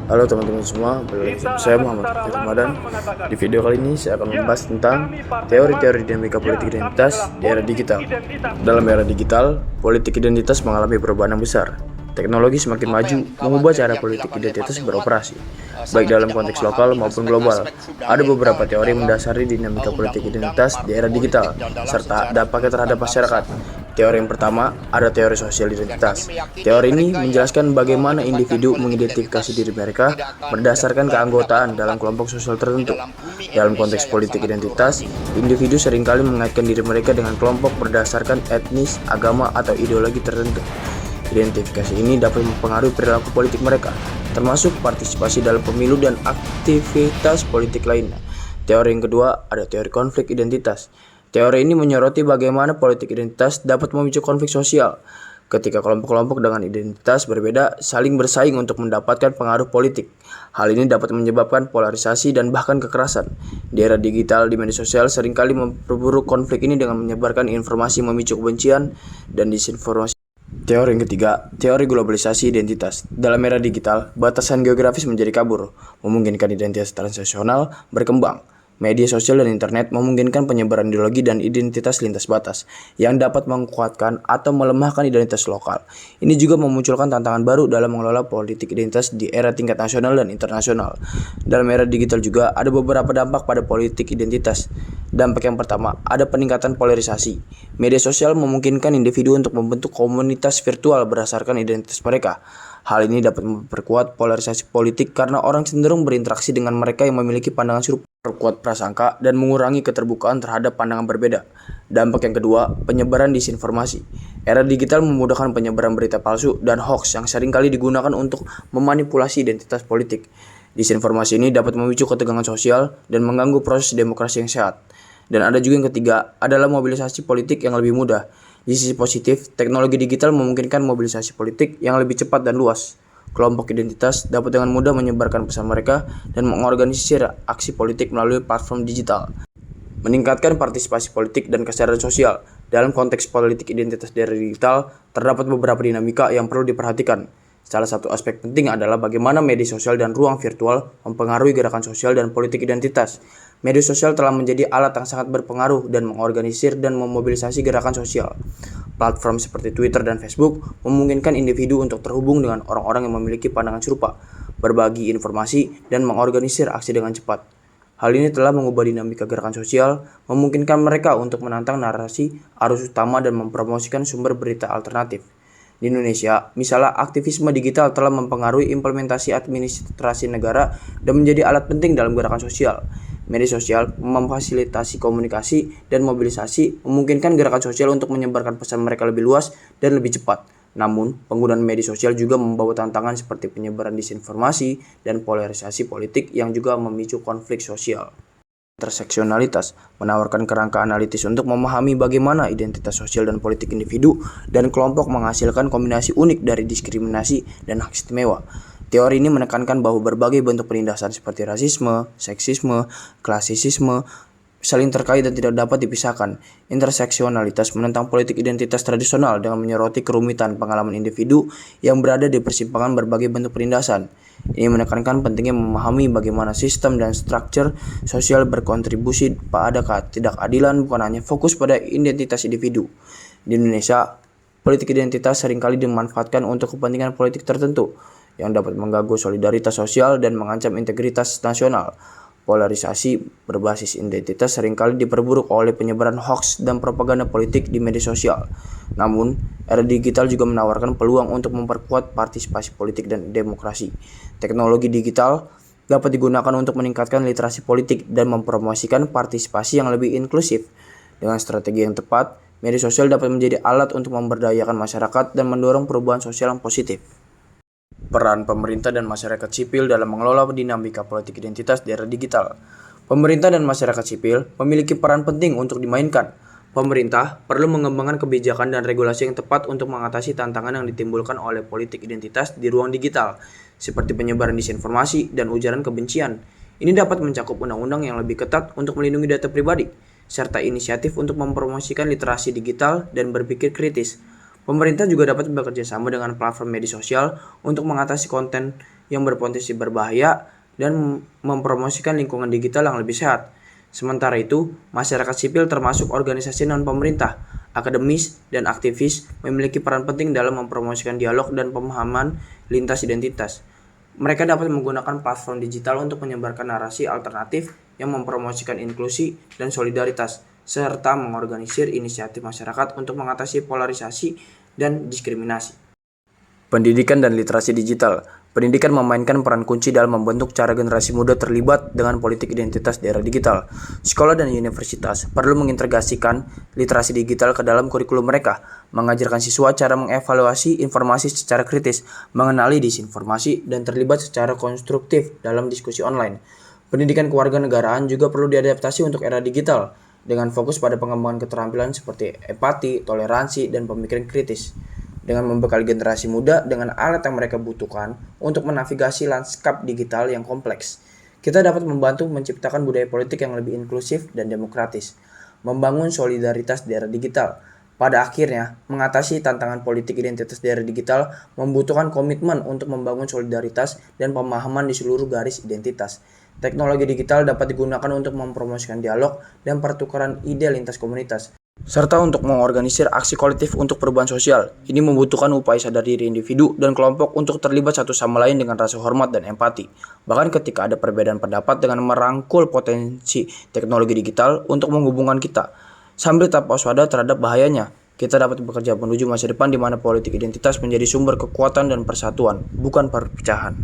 Halo teman-teman semua, saya Muhammad Fikri Ramadan. Di video kali ini saya akan membahas tentang teori-teori dinamika politik identitas di era digital. Dalam era digital, politik identitas mengalami perubahan yang besar. Teknologi semakin maju, mengubah cara politik identitas beroperasi, baik dalam konteks lokal maupun global. Ada beberapa teori mendasari dinamika politik identitas di era digital, serta dampaknya terhadap masyarakat. Teori yang pertama, ada teori sosial identitas. Teori ini menjelaskan bagaimana individu mengidentifikasi diri mereka berdasarkan keanggotaan dalam kelompok sosial tertentu. Dalam konteks politik identitas, individu seringkali mengaitkan diri mereka dengan kelompok berdasarkan etnis, agama, atau ideologi tertentu. Identifikasi ini dapat mempengaruhi perilaku politik mereka, termasuk partisipasi dalam pemilu dan aktivitas politik lainnya. Teori yang kedua, ada teori konflik identitas. Teori ini menyoroti bagaimana politik identitas dapat memicu konflik sosial ketika kelompok-kelompok dengan identitas berbeda saling bersaing untuk mendapatkan pengaruh politik. Hal ini dapat menyebabkan polarisasi dan bahkan kekerasan. Di era digital, di media sosial seringkali memperburuk konflik ini dengan menyebarkan informasi memicu kebencian dan disinformasi. Teori yang ketiga, teori globalisasi identitas. Dalam era digital, batasan geografis menjadi kabur, memungkinkan identitas transnasional berkembang. Media sosial dan internet memungkinkan penyebaran ideologi dan identitas lintas batas yang dapat menguatkan atau melemahkan identitas lokal. Ini juga memunculkan tantangan baru dalam mengelola politik identitas di era tingkat nasional dan internasional. Dalam era digital juga ada beberapa dampak pada politik identitas. Dampak yang pertama, ada peningkatan polarisasi. Media sosial memungkinkan individu untuk membentuk komunitas virtual berdasarkan identitas mereka. Hal ini dapat memperkuat polarisasi politik karena orang cenderung berinteraksi dengan mereka yang memiliki pandangan serupa, memperkuat prasangka, dan mengurangi keterbukaan terhadap pandangan berbeda. Dampak yang kedua, penyebaran disinformasi. Era digital memudahkan penyebaran berita palsu dan hoax yang seringkali digunakan untuk memanipulasi identitas politik. Disinformasi ini dapat memicu ketegangan sosial dan mengganggu proses demokrasi yang sehat. Dan ada juga yang ketiga, adalah mobilisasi politik yang lebih mudah. Di sisi positif, teknologi digital memungkinkan mobilisasi politik yang lebih cepat dan luas. Kelompok identitas dapat dengan mudah menyebarkan pesan mereka dan mengorganisir aksi politik melalui platform digital. Meningkatkan partisipasi politik dan kesadaran sosial. Dalam konteks politik identitas dari digital, terdapat beberapa dinamika yang perlu diperhatikan. Salah satu aspek penting adalah bagaimana media sosial dan ruang virtual mempengaruhi gerakan sosial dan politik identitas. Media sosial telah menjadi alat yang sangat berpengaruh dan mengorganisir dan memobilisasi gerakan sosial. Platform seperti Twitter dan Facebook memungkinkan individu untuk terhubung dengan orang-orang yang memiliki pandangan serupa, berbagi informasi, dan mengorganisir aksi dengan cepat. Hal ini telah mengubah dinamika gerakan sosial, memungkinkan mereka untuk menantang narasi arus utama dan mempromosikan sumber berita alternatif. Di Indonesia, misalnya aktivisme digital telah mempengaruhi implementasi administrasi negara dan menjadi alat penting dalam gerakan sosial. Media sosial memfasilitasi komunikasi dan mobilisasi, memungkinkan gerakan sosial untuk menyebarkan pesan mereka lebih luas dan lebih cepat. Namun, penggunaan media sosial juga membawa tantangan seperti penyebaran disinformasi dan polarisasi politik yang juga memicu konflik sosial. Interseksionalitas menawarkan kerangka analitis untuk memahami bagaimana identitas sosial dan politik individu dan kelompok menghasilkan kombinasi unik dari diskriminasi dan hak istimewa. Teori ini menekankan bahwa berbagai bentuk penindasan seperti rasisme, seksisme, klasisisme saling terkait dan tidak dapat dipisahkan. Interseksionalitas menentang politik identitas tradisional dengan menyoroti kerumitan pengalaman individu yang berada di persimpangan berbagai bentuk penindasan. Ini menekankan pentingnya memahami bagaimana sistem dan struktur sosial berkontribusi pada ketidakadilan, bukan hanya fokus pada identitas individu. Di Indonesia, politik identitas seringkali dimanfaatkan untuk kepentingan politik tertentu yang dapat mengganggu solidaritas sosial dan mengancam integritas nasional. Polarisasi berbasis identitas seringkali diperburuk oleh penyebaran hoaks dan propaganda politik di media sosial. Namun, era digital juga menawarkan peluang untuk memperkuat partisipasi politik dan demokrasi. Teknologi digital dapat digunakan untuk meningkatkan literasi politik dan mempromosikan partisipasi yang lebih inklusif. Dengan strategi yang tepat, media sosial dapat menjadi alat untuk memberdayakan masyarakat dan mendorong perubahan sosial yang positif. Peran pemerintah dan masyarakat sipil dalam mengelola dinamika politik identitas di era digital. Pemerintah dan masyarakat sipil memiliki peran penting untuk dimainkan. Pemerintah perlu mengembangkan kebijakan dan regulasi yang tepat untuk mengatasi tantangan yang ditimbulkan oleh politik identitas di ruang digital, seperti penyebaran disinformasi dan ujaran kebencian. Ini dapat mencakup undang-undang yang lebih ketat untuk melindungi data pribadi, serta inisiatif untuk mempromosikan literasi digital dan berpikir kritis. Pemerintah juga dapat bekerja sama dengan platform media sosial untuk mengatasi konten yang berpotensi berbahaya dan mempromosikan lingkungan digital yang lebih sehat. Sementara itu, masyarakat sipil termasuk organisasi non-pemerintah, akademis, dan aktivis memiliki peran penting dalam mempromosikan dialog dan pemahaman lintas identitas. Mereka dapat menggunakan platform digital untuk menyebarkan narasi alternatif yang mempromosikan inklusi dan solidaritas, serta mengorganisir inisiatif masyarakat untuk mengatasi polarisasi dan diskriminasi. Pendidikan dan literasi digital. Pendidikan memainkan peran kunci dalam membentuk cara generasi muda terlibat dengan politik identitas di era digital. Sekolah dan universitas perlu mengintegrasikan literasi digital ke dalam kurikulum mereka, mengajarkan siswa cara mengevaluasi informasi secara kritis, mengenali disinformasi, dan terlibat secara konstruktif dalam diskusi online. Pendidikan kewarganegaraan juga perlu diadaptasi untuk era digital, dengan fokus pada pengembangan keterampilan seperti empati, toleransi, dan pemikiran kritis. Dengan membekali generasi muda dengan alat yang mereka butuhkan untuk menavigasi lanskap digital yang kompleks, kita dapat membantu menciptakan budaya politik yang lebih inklusif dan demokratis, membangun solidaritas di era digital. Pada akhirnya, mengatasi tantangan politik identitas di era digital membutuhkan komitmen untuk membangun solidaritas dan pemahaman di seluruh garis identitas. Teknologi digital dapat digunakan untuk mempromosikan dialog dan pertukaran ide lintas komunitas, serta untuk mengorganisir aksi kolektif untuk perubahan sosial. Ini membutuhkan upaya sadar diri individu dan kelompok untuk terlibat satu sama lain dengan rasa hormat dan empati. Bahkan ketika ada perbedaan pendapat, dengan merangkul potensi teknologi digital untuk menghubungkan kita, sambil tetap waspada terhadap bahayanya, kita dapat bekerja menuju masa depan di mana politik identitas menjadi sumber kekuatan dan persatuan, bukan perpecahan.